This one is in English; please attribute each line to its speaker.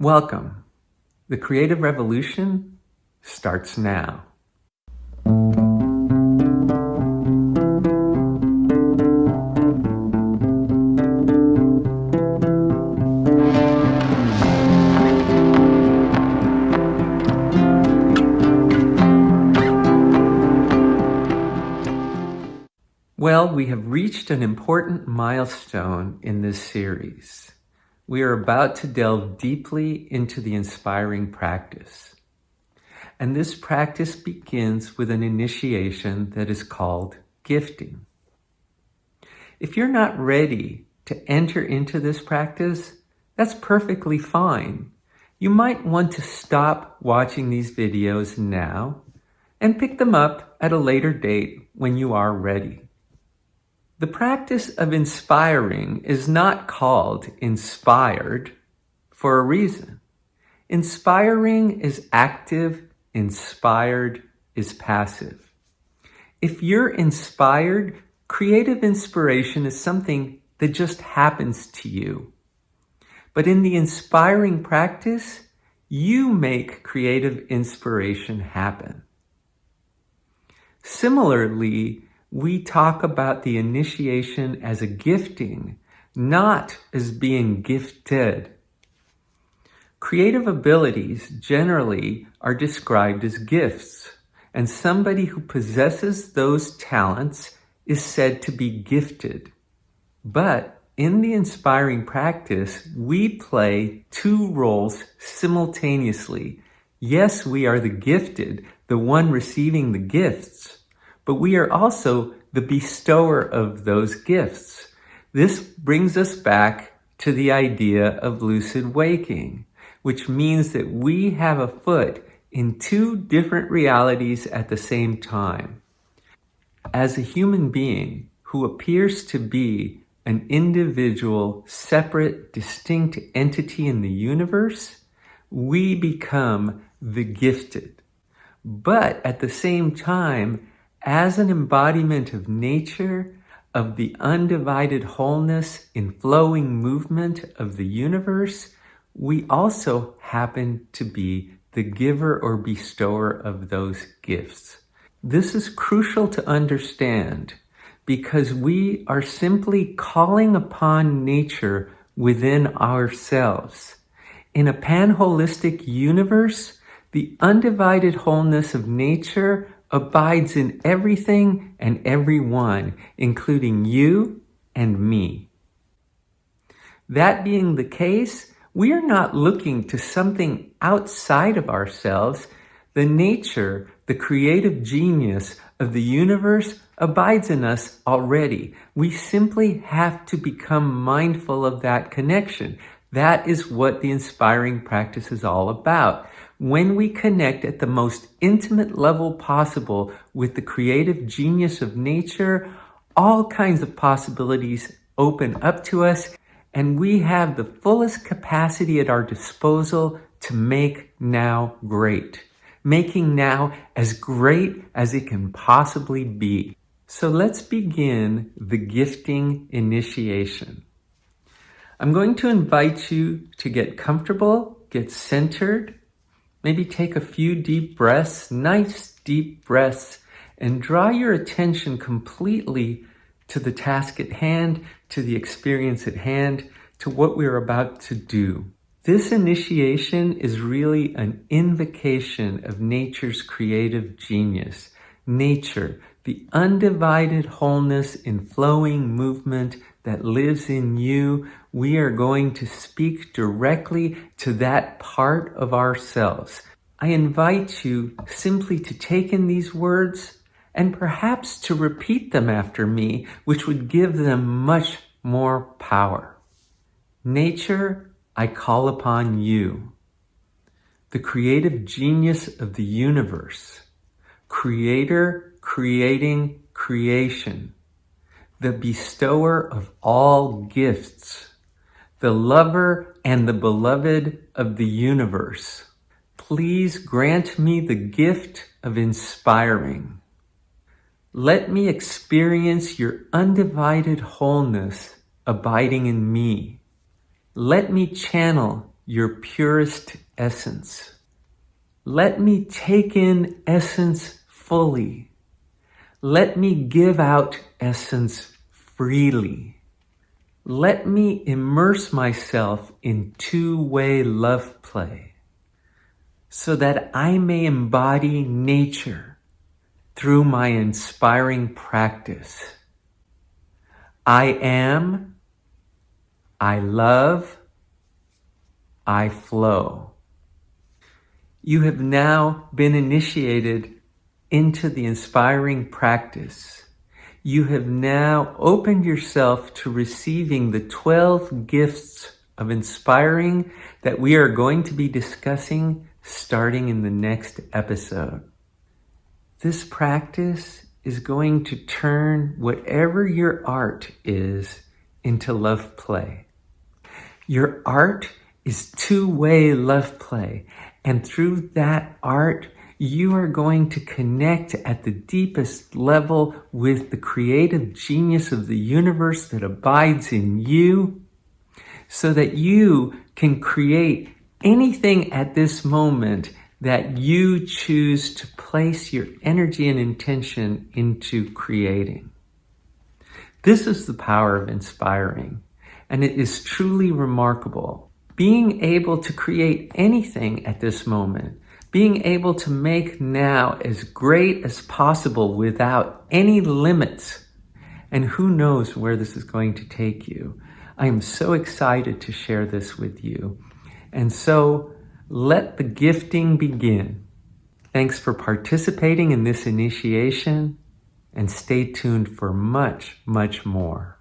Speaker 1: Welcome. The creative revolution starts now. Well, we have reached an important milestone in this series. We are about to delve deeply into the inspiring practice. And this practice begins with an initiation that is called gifting. If you're not ready to enter into this practice, that's perfectly fine. You might want to stop watching these videos now and pick them up at a later date when you are ready. The practice of inspiring is not called inspired for a reason. Inspiring is active, inspired is passive. If you're inspired, creative inspiration is something that just happens to you. But in the inspiring practice, you make creative inspiration happen. Similarly, we talk about the initiation as a gifting, not as being gifted. Creative abilities generally are described as gifts, and somebody who possesses those talents is said to be gifted. But in the inspiring practice, we play two roles simultaneously. Yes, we are the gifted, the one receiving the gifts, but we are also the bestower of those gifts. This brings us back to the idea of lucid waking, which means that we have a foot in two different realities at the same time. As a human being who appears to be an individual, separate, distinct entity in the universe, we become the gifted. But at the same time, as an embodiment of nature, of the undivided wholeness in flowing movement of the universe, we also happen to be the giver or bestower of those gifts. This is crucial to understand because we are simply calling upon nature within ourselves. In a pan-holistic universe, the undivided wholeness of nature abides in everything and everyone, including you and me. That being the case, we are not looking to something outside of ourselves. The nature, the creative genius of the universe abides in us already. We simply have to become mindful of that connection. That is what the inspiring practice is all about. When we connect at the most intimate level possible with the creative genius of nature, all kinds of possibilities open up to us, and we have the fullest capacity at our disposal to make now great, making now as great as it can possibly be. So let's begin the gifting initiation. I'm going to invite you to get comfortable, get centered, maybe take a few deep breaths, nice deep breaths, and draw your attention completely to the task at hand, to the experience at hand, to what we're about to do. This initiation is really an invocation of nature's creative genius. Nature, the undivided wholeness in flowing movement that lives in you. We are going to speak directly to that part of ourselves. I invite you simply to take in these words and perhaps to repeat them after me, which would give them much more power. Nature, I call upon you, the creative genius of the universe, creator, creating, creation, the bestower of all gifts, the lover and the beloved of the universe. Please grant me the gift of inspiring. Let me experience your undivided wholeness abiding in me. Let me channel your purest essence. Let me take in essence fully. Let me give out essence freely. Let me immerse myself in two-way love play so that I may embody nature through my inspiring practice. I am, I love, I flow. You have now been initiated into the inspiring practice. You have now opened yourself to receiving the 12 gifts of inspiring that we are going to be discussing starting in the next episode. This practice is going to turn whatever your art is into love play. Your art is two-way love play, and through that art, you are going to connect at the deepest level with the creative genius of the universe that abides in you, so that you can create anything at this moment that you choose to place your energy and intention into creating. This is the power of inspiring, and it is truly remarkable. Being able to create anything at this moment, being able to make now as great as possible without any limits. And who knows where this is going to take you. I am so excited to share this with you. And so let the gifting begin. Thanks for participating in this initiation, and stay tuned for much, much more.